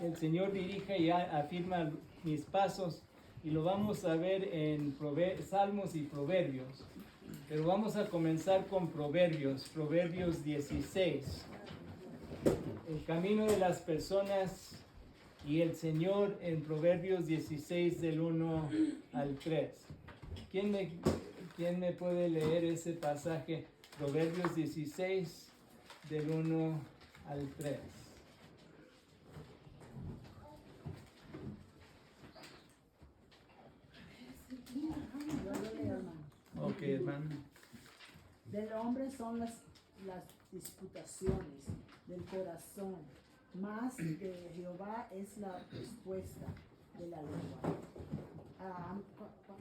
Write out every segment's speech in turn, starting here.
el Señor dirija y afirma mis pasos, y lo vamos a ver en Salmos y Proverbios. Pero vamos a comenzar con Proverbios 16. El camino de las personas y el Señor en Proverbios 16 del 1 al 3. ¿Quién me puede leer ese pasaje? Proverbios 16 del 1 al 3. Ok, hermano. Del hombre son las disputaciones del corazón, mas de Jehová es la respuesta de la lengua.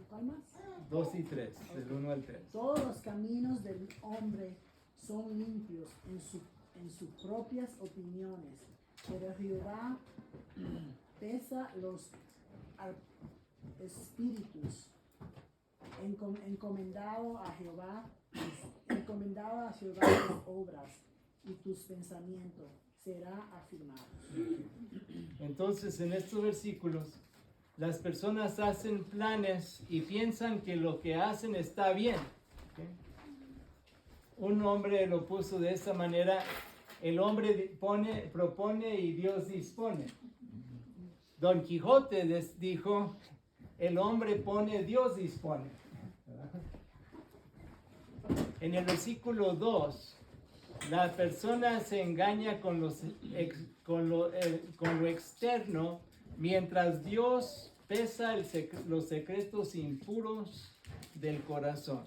¿Cuál más? 2 y 3, del 1 al 3. Todos los caminos del hombre son limpios en sus propias opiniones, pero Jehová pesa los espíritus. Encomendado a Jehová tus obras, y tus pensamientos será afirmado. Entonces, en estos versículos, las personas hacen planes y piensan que lo que hacen está bien. ¿Okay? Un hombre lo puso de esta manera: el hombre propone y Dios dispone. Don Quijote dijo: el hombre pone, Dios dispone. En el versículo 2, la persona se engaña con lo externo, mientras Dios pesa los secretos impuros del corazón.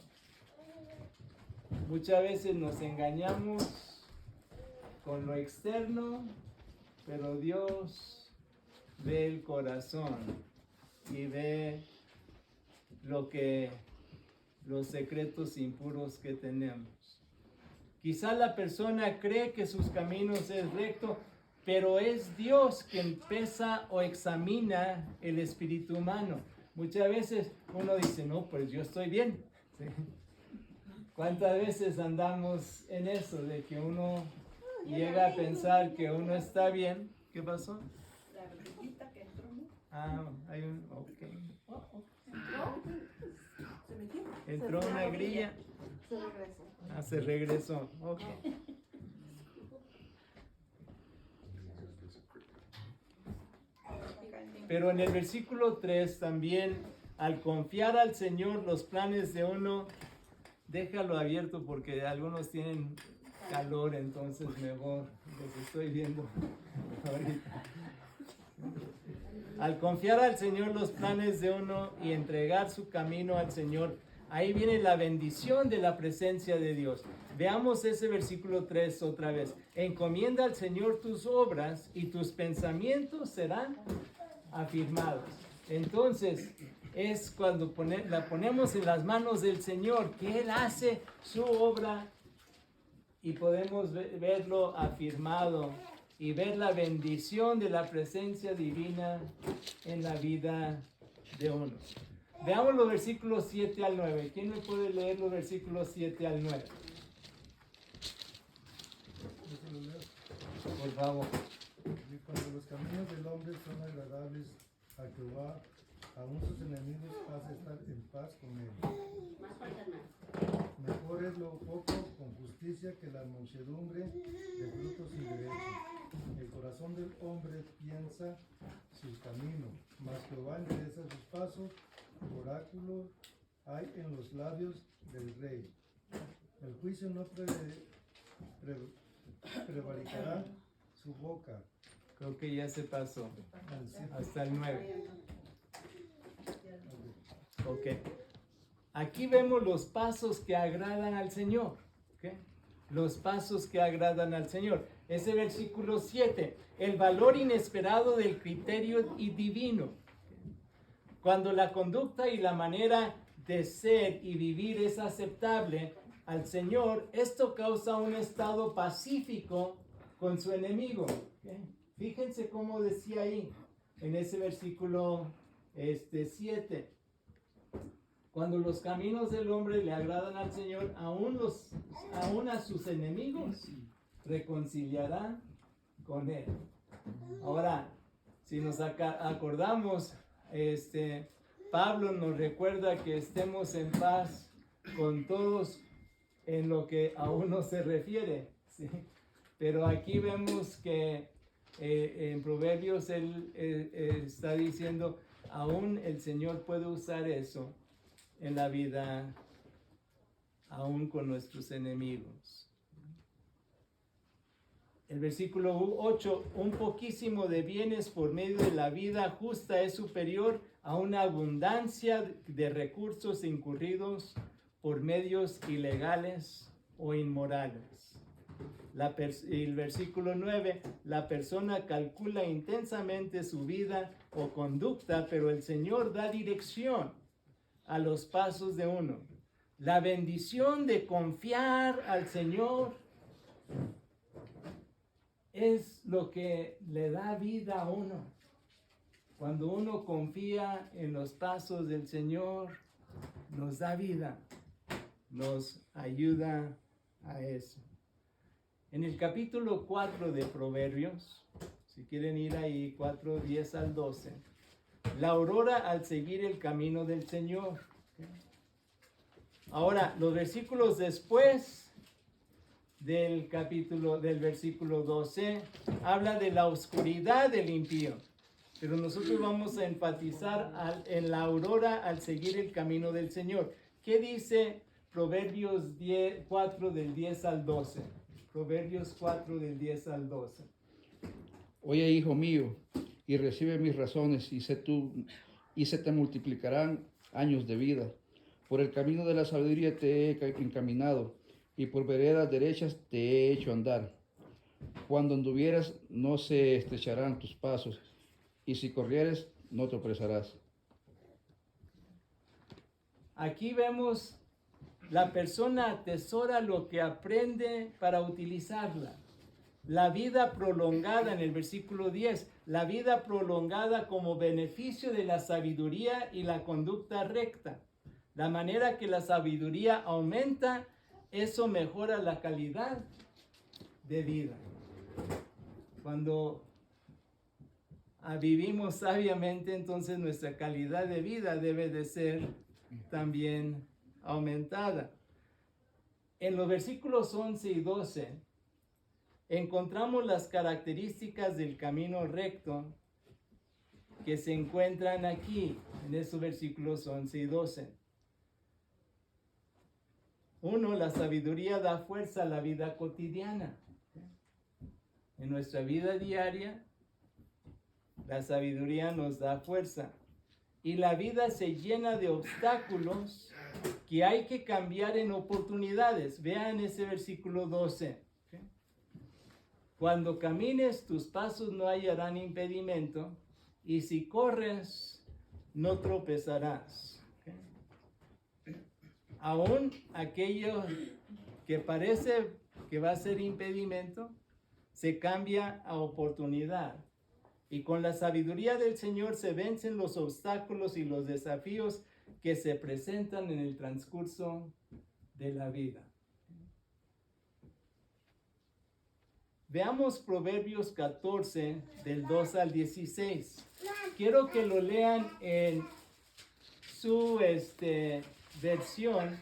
Muchas veces nos engañamos con lo externo, pero Dios ve el corazón y ve los secretos impuros que tenemos. Quizá la persona cree que sus caminos es recto, pero es Dios quien pesa o examina el espíritu humano. Muchas veces uno dice: no, pues yo estoy bien. ¿Sí? ¿Cuántas veces andamos en eso, de que uno llega a pensar que uno está bien? ¿Qué pasó? La ardillita que entró, ¿no? Hay un... ok. ¿Se metió? Entró una grilla. Se regresó. Se regresó. Ok. Pero en el versículo 3 también, al confiar al Señor los planes de uno, déjalo abierto porque algunos tienen calor, entonces mejor los estoy viendo ahorita. Al confiar al Señor los planes de uno y entregar su camino al Señor, ahí viene la bendición de la presencia de Dios. Veamos ese versículo 3 otra vez. Encomienda al Señor tus obras y tus pensamientos serán afirmados. Entonces, es cuando la ponemos en las manos del Señor, que Él hace su obra y podemos verlo afirmado y ver la bendición de la presencia divina en la vida de uno. Veamos los versículos 7 al 9. ¿Quién me puede leer los versículos 7 al 9? Por favor. Y cuando los caminos del hombre son agradables a Jehová, aún sus enemigos hace estar en paz con él. Mejor es lo poco con justicia que la muchedumbre de frutos sin derecho. El corazón del hombre piensa sus caminos, mas Jehová endereza sus pasos. Oráculo hay en los labios del rey. El juicio no prevaricará su boca. Creo que ya se pasó. Hasta el 9. Ok. Aquí vemos los pasos que agradan al Señor. ¿Okay? Los pasos que agradan al Señor. Ese versículo 7. El valor inesperado del criterio y divino. Cuando la conducta y la manera de ser y vivir es aceptable al Señor, esto causa un estado pacífico con su enemigo. ¿Okay? Fíjense cómo decía ahí, en ese versículo 7. Cuando los caminos del hombre le agradan al Señor, aún a sus enemigos reconciliarán con Él. Ahora, Si nos acordamos, Pablo nos recuerda que estemos en paz con todos en lo que a uno se refiere, ¿sí? Pero aquí vemos que en Proverbios él está diciendo, aún el Señor puede usar eso en la vida, aún con nuestros enemigos. El versículo 8, un poquísimo de bienes por medio de la vida justa es superior a una abundancia de recursos incurridos por medios ilegales o inmorales. El versículo 9, la persona calcula intensamente su vida o conducta, pero el Señor da dirección a los pasos de uno. La bendición de confiar al Señor es lo que le da vida a uno. Cuando uno confía en los pasos del Señor, nos da vida, nos ayuda a eso. En el capítulo 4 de Proverbios, si quieren ir ahí, 4, 10 al 12, la aurora al seguir el camino del Señor. Ahora, los versículos después del versículo 12, habla de la oscuridad del impío. Pero nosotros vamos a enfatizar en la aurora al seguir el camino del Señor. ¿Qué dice Proverbios 4 del 10 al 12? Proverbios 4 del 10 al 12. Oye, hijo mío, y recibe mis razones, y se te multiplicarán años de vida. Por el camino de la sabiduría te he encaminado, y por veredas derechas te he hecho andar. Cuando anduvieras, no se estrecharán tus pasos, y si corrieres, no tropezarás. Aquí vemos la persona atesora lo que aprende para utilizarla. La vida prolongada en el versículo 10, la vida prolongada como beneficio de la sabiduría y la conducta recta. La manera que la sabiduría aumenta, eso mejora la calidad de vida. Cuando vivimos sabiamente, entonces nuestra calidad de vida debe de ser también aumentada. En los versículos 11 y 12 encontramos las características del camino recto que se encuentran aquí, en esos versículos 11 y 12. 1, la sabiduría da fuerza a la vida cotidiana. En nuestra vida diaria, la sabiduría nos da fuerza. Y la vida se llena de obstáculos que hay que cambiar en oportunidades. Vean ese versículo 12. Cuando camines, tus pasos no hallarán impedimento, y si corres, no tropezarás. Aún aquello que parece que va a ser impedimento, se cambia a oportunidad. Y con la sabiduría del Señor se vencen los obstáculos y los desafíos que se presentan en el transcurso de la vida. Veamos Proverbios 14, del 2 al 16. Quiero que lo lean en su versión,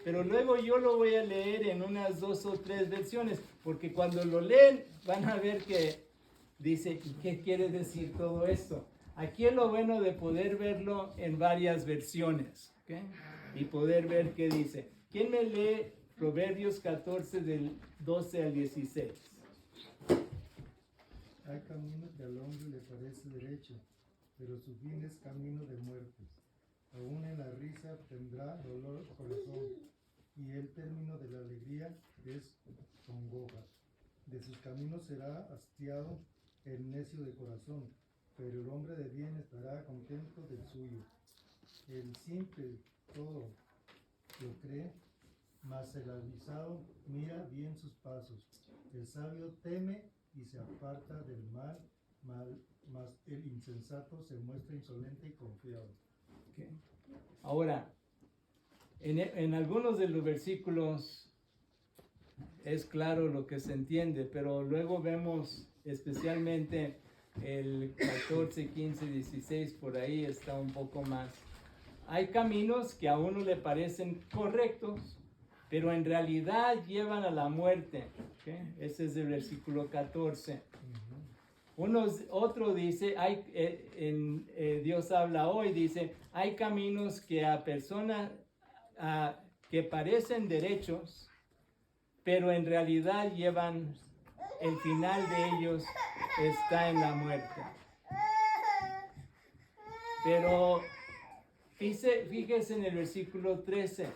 pero luego yo lo voy a leer en unas 2 o 3 versiones, porque cuando lo leen van a ver que dice, ¿y qué quiere decir todo esto? Aquí es lo bueno de poder verlo en varias versiones, ¿okay? Y poder ver qué dice. ¿Quién me lee Proverbios 14 del 12 al 16? Hay camino que al hombre le parece derecho, pero su fin es camino de muerte. Aún en la risa tendrá dolor el corazón, y el término de la alegría es congoja. De sus caminos será hastiado el necio de corazón, pero el hombre de bien estará contento del suyo. El simple todo lo cree, mas el avisado mira bien sus pasos. El sabio teme y se aparta del mal, mas el insensato se muestra insolente y confiado. Okay. Ahora, en algunos de los versículos es claro lo que se entiende, pero luego vemos especialmente el 14, 15, 16, por ahí está un poco más. Hay caminos que a uno le parecen correctos, pero en realidad llevan a la muerte. ¿Okay? Ese es el versículo 14. Otro dice, Dios habla hoy, dice, hay caminos que a personas que parecen derechos, pero en realidad llevan, el final de ellos está en la muerte. Pero fíjese en el versículo 13,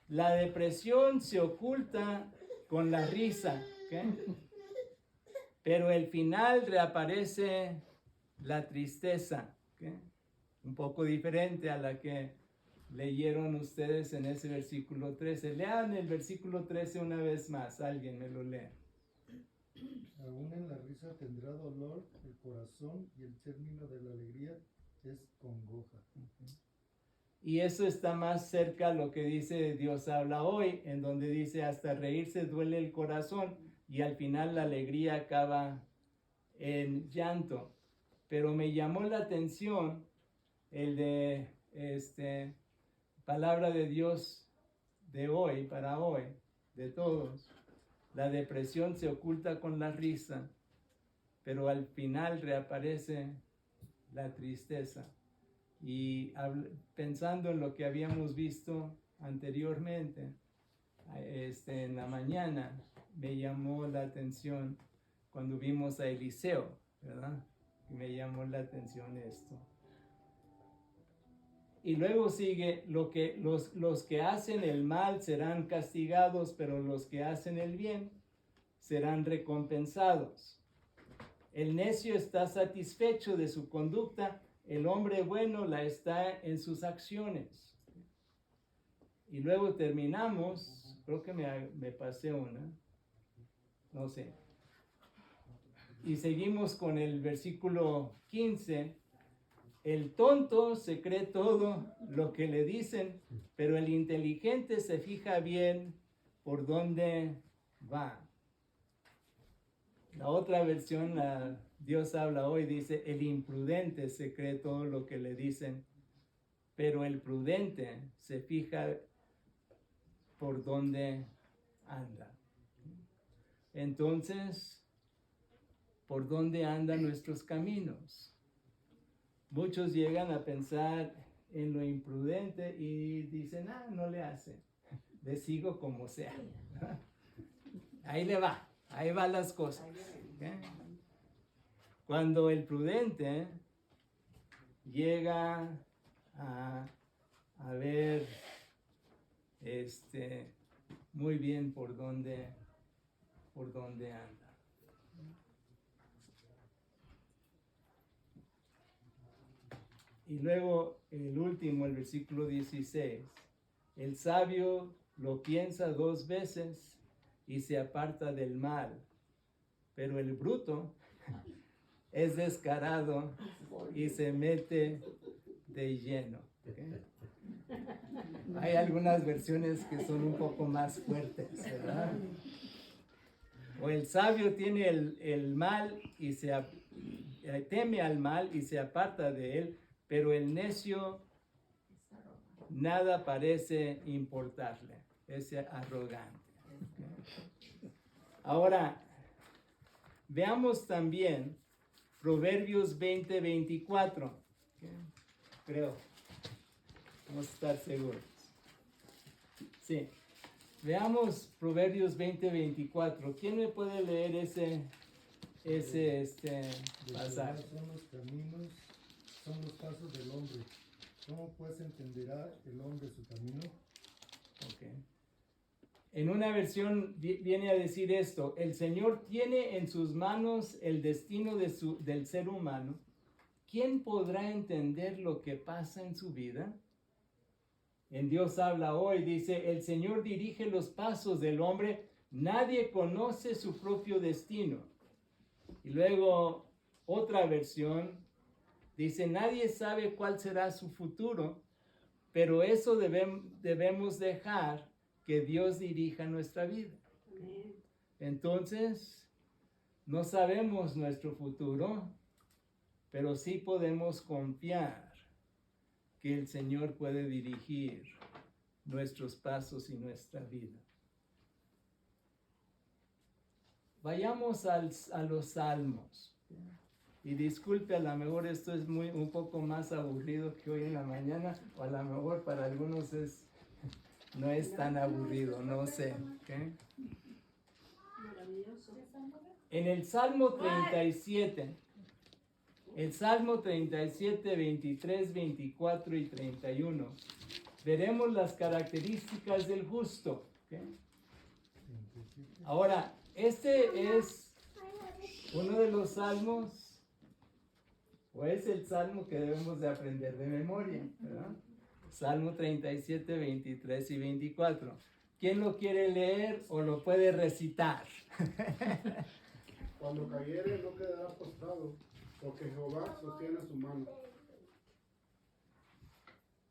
la depresión se oculta con la risa, ¿okay? Pero el final reaparece la tristeza, ¿okay? Un poco diferente a la que leyeron ustedes en ese versículo 13. Lean el versículo 13 una vez más, alguien me lo lee. Aún en la risa tendrá dolor el corazón y el término de la alegría es congoja. Y eso está más cerca a lo que dice Dios habla hoy, en donde dice hasta reírse duele el corazón y al final la alegría acaba en llanto. Pero me llamó la atención el de palabra de Dios de hoy, para hoy, de todos. La depresión se oculta con la risa, pero al final reaparece la tristeza. Y pensando en lo que habíamos visto anteriormente, en la mañana, me llamó la atención cuando vimos a Eliseo, ¿verdad? Me llamó la atención esto. Y luego sigue, los que hacen el mal serán castigados, pero los que hacen el bien serán recompensados. El necio está satisfecho de su conducta, el hombre bueno la está en sus acciones. Y luego terminamos, creo que me pasé una, no sé. Y seguimos con el versículo 15. El tonto se cree todo lo que le dicen, pero el inteligente se fija bien por dónde va. La otra versión, Dios habla hoy, dice, el imprudente se cree todo lo que le dicen, pero el prudente se fija por dónde anda. Entonces, ¿por dónde andan nuestros caminos? Muchos llegan a pensar en lo imprudente y dicen, no le hace, le sigo como sea. Ahí le va, ahí van las cosas. ¿Okay? Cuando el prudente llega a ver muy bien por dónde anda. Y luego el último, el versículo 16. El sabio lo piensa 2 veces y se aparta del mal, pero el bruto es descarado y se mete de lleno. ¿Okay? Hay algunas versiones que son un poco más fuertes, ¿verdad? O el sabio tiene el mal y teme al mal y se aparta de él, pero el necio nada parece importarle, es arrogante. ¿Okay? Ahora, veamos también Proverbios 20:24. ¿Okay? Creo. Vamos a estar seguros. Sí. Veamos Proverbios 20:24. ¿Quién me puede leer ese pasaje? Son los pasos del hombre. ¿Cómo pues entenderá el hombre su camino? Okay. En una versión viene a decir esto: el Señor tiene en sus manos el destino del ser humano. ¿Quién podrá entender lo que pasa en su vida? En Dios habla hoy, dice, el Señor dirige los pasos del hombre, nadie conoce su propio destino. Y luego otra versión dice, nadie sabe cuál será su futuro, pero eso debemos dejar que Dios dirija nuestra vida. Entonces, no sabemos nuestro futuro, pero sí podemos confiar que el Señor puede dirigir nuestros pasos y nuestra vida. Vayamos a los salmos. Y disculpe, a lo mejor esto es un poco más aburrido que hoy en la mañana, o a lo mejor para algunos no es tan aburrido, no sé. ¿Okay? En el Salmo 37, el Salmo 37, 23, 24 y 31, veremos las características del justo. ¿Okay? Ahora, este es uno de los salmos, o es el salmo que debemos de aprender de memoria, ¿verdad? Salmo 37, 23 y 24. ¿Quién lo quiere leer o lo puede recitar? Cuando cayere no quedará postrado, porque Jehová sostiene su mano.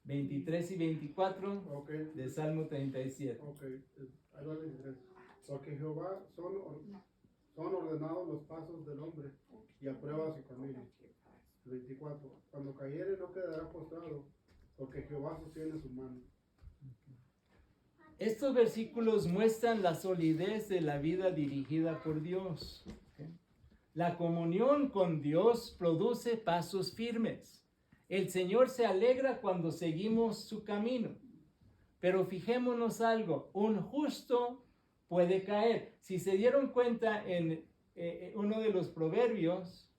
23 y 24 Ok, de Salmo 37. ok, ahí va el 23. Porque Jehová son ordenados los pasos del hombre y aprueba su camino. 24. Cuando cayere no quedará postrado, porque Jehová sostiene su mano. Estos versículos muestran la solidez de la vida dirigida por Dios. ¿Okay? La comunión con Dios produce pasos firmes. El Señor se alegra cuando seguimos su camino. Pero fijémonos algo, un justo puede caer. Si se dieron cuenta en uno de los proverbios,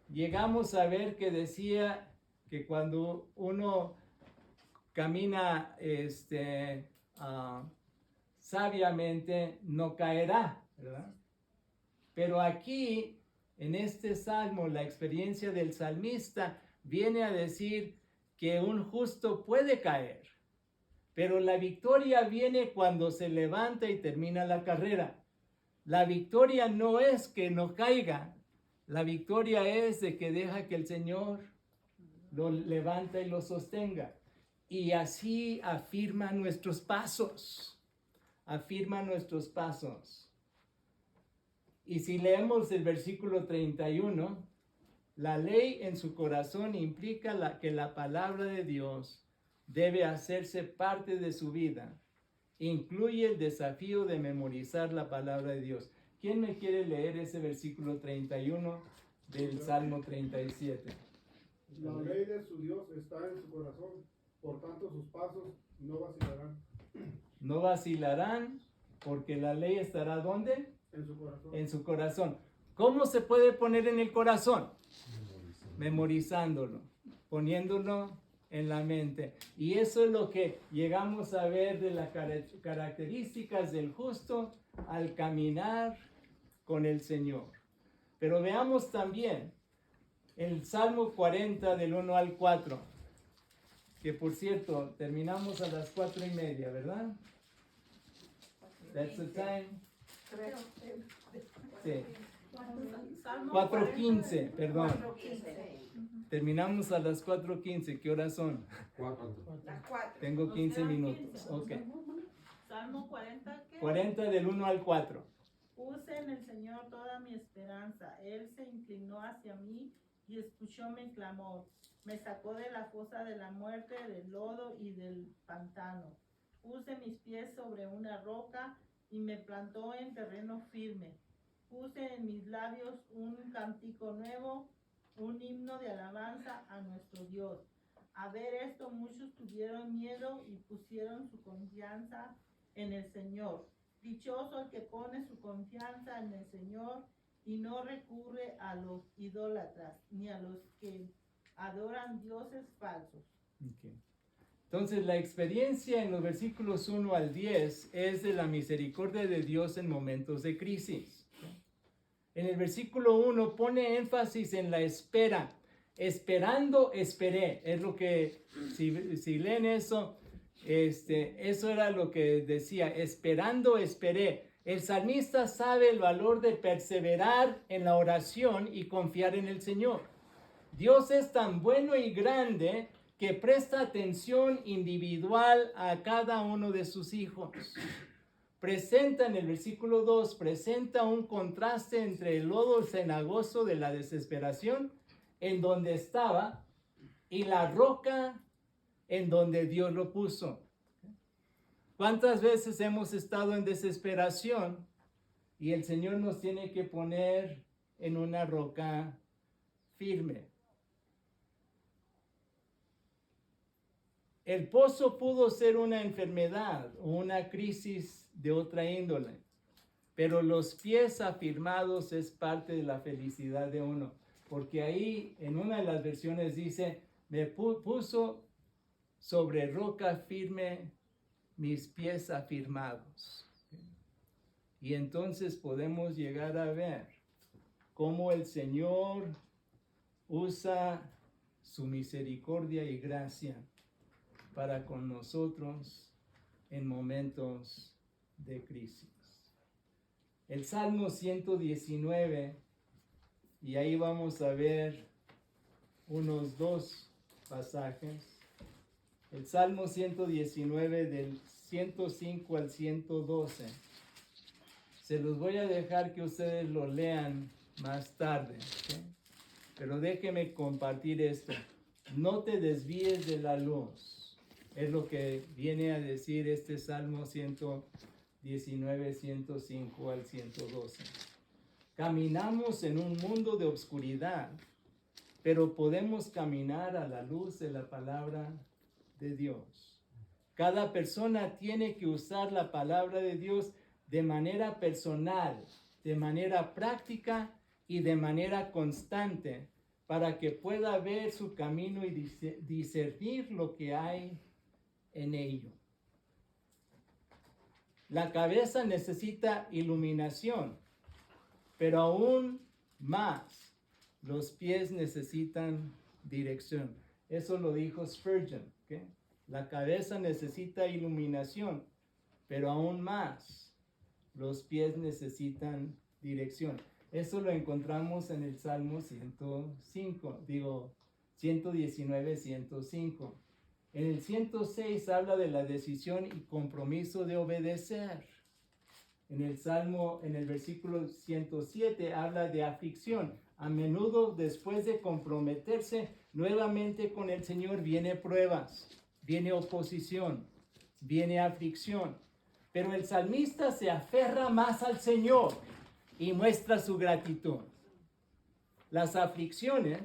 llegamos a ver que decía que cuando uno camina sabiamente no caerá, ¿verdad? Pero aquí, en este salmo, la experiencia del salmista viene a decir que un justo puede caer, pero la victoria viene cuando se levanta y termina la carrera. La victoria no es que no caiga, la victoria es de que deja que el Señor lo levanta y lo sostenga. Y así afirma nuestros pasos. Afirma nuestros pasos. Y si leemos el versículo 31, la ley en su corazón implica que la palabra de Dios debe hacerse parte de su vida. Incluye el desafío de memorizar la palabra de Dios. ¿Quién me quiere leer ese versículo 31 del Salmo 37? La ley de su Dios está en su corazón, por tanto sus pasos no vacilarán. No vacilarán, porque la ley estará ¿dónde? En su corazón. En su corazón. ¿Cómo se puede poner en el corazón? Memorizándolo, poniéndolo en la mente. Y eso es lo que llegamos a ver de las características del justo al caminar con el Señor. Pero veamos también el Salmo 40 del 1 al 4, que por cierto, terminamos a las 4:30, ¿verdad? That's the time. Sí. 4:15, perdón. 4:15. Terminamos a las 4:15. ¿Qué horas son? Las 4. Tengo 15 minutos. Ok. Salmo 40, ¿qué? 40 del 1 al 4. Puse en el Señor toda mi esperanza. Él se inclinó hacia mí y escuchó mi clamor. Me sacó de la fosa de la muerte, del lodo y del pantano. Puse mis pies sobre una roca y me plantó en terreno firme. Puse en mis labios un cántico nuevo, un himno de alabanza a nuestro Dios. A ver esto, muchos tuvieron miedo y pusieron su confianza en el Señor. Dichoso el que pone su confianza en el Señor y no recurre a los idólatras ni a los que adoran dioses falsos. Okay. Entonces, la experiencia en los versículos 1 al 10 es de la misericordia de Dios en momentos de crisis. En el versículo 1 pone énfasis en la espera. Esperando, esperé. Es lo que, si leen eso, eso era lo que decía. Esperando, esperé. El salmista sabe el valor de perseverar en la oración y confiar en el Señor. Dios es tan bueno y grande que presta atención individual a cada uno de sus hijos. Presenta en el versículo 2, presenta un contraste entre el lodo cenagoso de la desesperación en donde estaba y la roca en donde Dios lo puso. ¿Cuántas veces hemos estado en desesperación y el Señor nos tiene que poner en una roca firme? El pozo pudo ser una enfermedad o una crisis de otra índole, pero los pies afirmados es parte de la felicidad de uno, porque ahí en una de las versiones dice, me puso sobre roca firme mis pies afirmados. Y entonces podemos llegar a ver cómo el Señor usa su misericordia y gracia para con nosotros en momentos de crisis. El Salmo 119, y ahí vamos a ver unos 2 pasajes. El Salmo 119 del 105 al 112. Se los voy a dejar que ustedes lo lean más tarde, ¿okay? Pero déjenme compartir esto. No te desvíes de la luz. Es lo que viene a decir este Salmo 119, 105 al 112. Caminamos en un mundo de oscuridad, pero podemos caminar a la luz de la palabra de Dios. Cada persona tiene que usar la palabra de Dios de manera personal, de manera práctica y de manera constante para que pueda ver su camino y discernir lo que hay en ello. La cabeza necesita iluminación, pero aún más los pies necesitan dirección. Eso lo dijo Spurgeon, ¿okay? La cabeza necesita iluminación, pero aún más los pies necesitan dirección. Eso lo encontramos en el Salmo 119, 105. En el 106 habla de la decisión y compromiso de obedecer. En el versículo 107 habla de aflicción. A menudo después de comprometerse nuevamente con el Señor viene pruebas, viene oposición, viene aflicción. Pero el salmista se aferra más al Señor y muestra su gratitud. Las aflicciones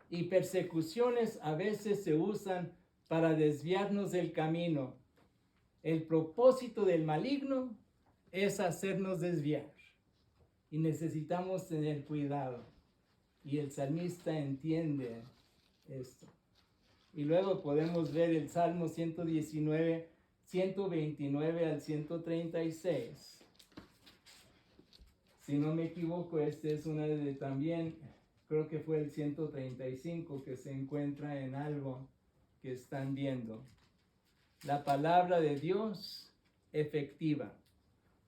y persecuciones a veces se usan para desviarnos del camino. El propósito del maligno es hacernos desviar y necesitamos tener cuidado. Y el salmista entiende esto. Y luego podemos ver el Salmo 119, 129 al 136. Si no me equivoco, este es una de también, creo que fue el 135 que se encuentra en algo que están viendo. La palabra de Dios efectiva.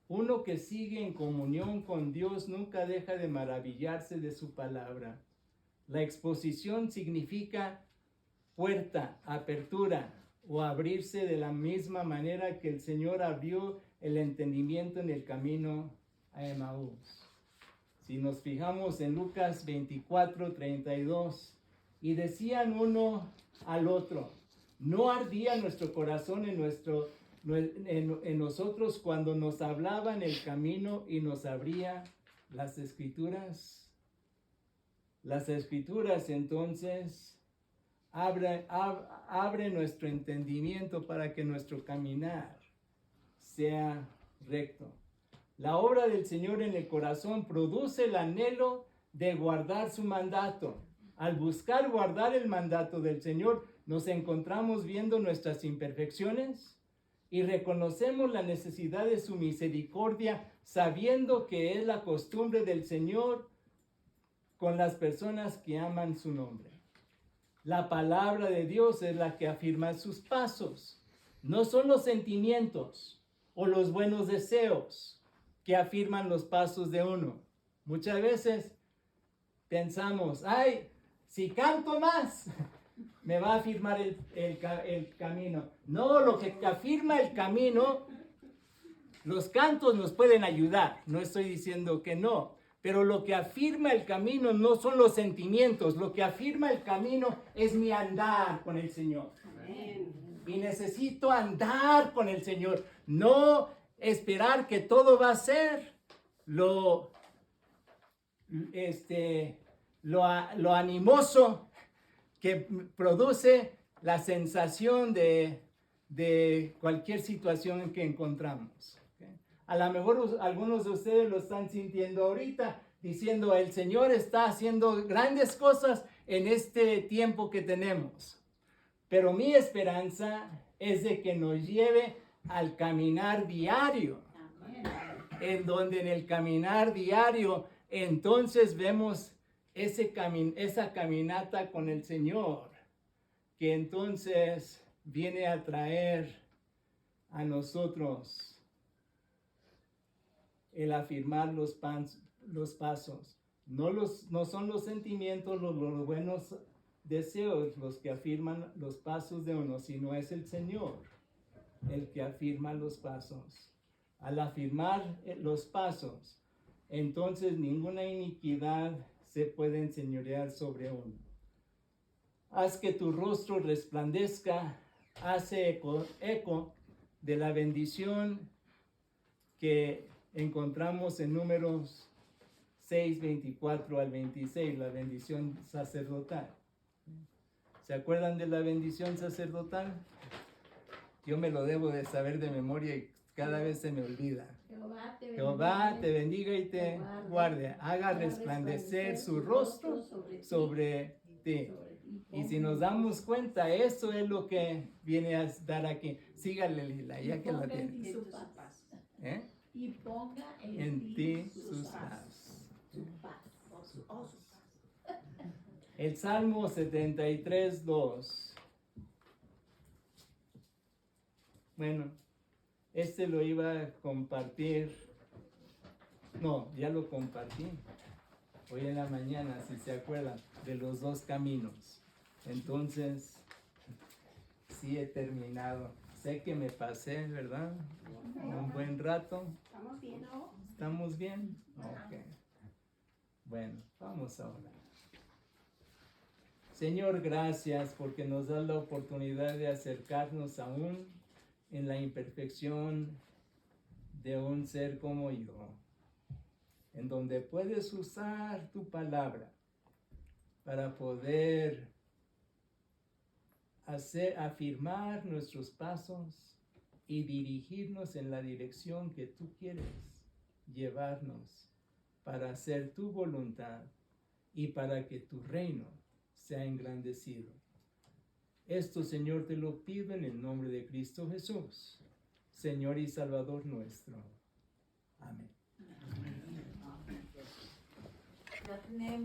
Uno que sigue en comunión con Dios nunca deja de maravillarse de su palabra. La exposición significa puerta, apertura o abrirse de la misma manera que el Señor abrió el entendimiento en el camino a Emaús. Si nos fijamos en Lucas 24, 32, y decían uno al otro, ¿no ardía nuestro corazón en nosotros cuando nos hablaba en el camino y nos abría las Escrituras? Las Escrituras entonces abre nuestro entendimiento para que nuestro caminar sea recto. La obra del Señor en el corazón produce el anhelo de guardar su mandato. Al buscar guardar el mandato del Señor, nos encontramos viendo nuestras imperfecciones y reconocemos la necesidad de su misericordia, sabiendo que es la costumbre del Señor con las personas que aman su nombre. La palabra de Dios es la que afirma sus pasos. No son los sentimientos o los buenos deseos que afirman los pasos de uno. Muchas veces pensamos, ay, si canto más, me va a afirmar el camino. No, lo que afirma el camino, los cantos nos pueden ayudar. No estoy diciendo que no, Pero lo que afirma el camino no son los sentimientos, lo que afirma el camino es mi andar con el Señor. Y necesito andar con el Señor, no esperar que todo va a ser lo animoso que produce la sensación de cualquier situación en que encontramos. ¿Okay? A lo mejor algunos de ustedes lo están sintiendo ahorita, diciendo, el Señor está haciendo grandes cosas en este tiempo que tenemos. Pero mi esperanza es de que nos lleve al caminar diario. En donde en el caminar diario, entonces vemos esa caminata con el Señor, que entonces viene a traer a nosotros el afirmar los pasos. No son los sentimientos, los buenos deseos los que afirman los pasos de uno, sino es el Señor el que afirma los pasos. Al afirmar los pasos, entonces ninguna iniquidad se puede enseñorear sobre uno. Haz que tu rostro resplandezca, hace eco de la bendición que encontramos en Números 6, 24 al 26, la bendición sacerdotal. ¿Se acuerdan de la bendición sacerdotal? Yo me lo debo de saber de memoria y cada vez se me olvida. Jehová te bendiga y te guarde, haga resplandecer su rostro sobre ti. Y si nos damos cuenta, eso es lo que viene a dar aquí. Sígale, Lila, ya que la tienes. ¿Eh? Y ponga En ti sus paz. El Salmo 73, 2. Bueno, este lo iba a compartir. No, ya lo compartí. Hoy en la mañana, si se acuerdan, de los dos caminos. Entonces, sí he terminado. Sé que me pasé, ¿verdad? Un buen rato. ¿Estamos bien, no? ¿Estamos bien? Ok. Bueno, vamos a orar. Señor, gracias porque nos das la oportunidad de acercarnos aún en la imperfección de un ser como yo, en donde puedes usar tu palabra para poder afirmar nuestros pasos y dirigirnos en la dirección que tú quieres llevarnos para hacer tu voluntad y para que tu reino sea engrandecido. Esto, Señor, te lo pido en el nombre de Cristo Jesús, Señor y Salvador nuestro. Amén. Ya tenemos.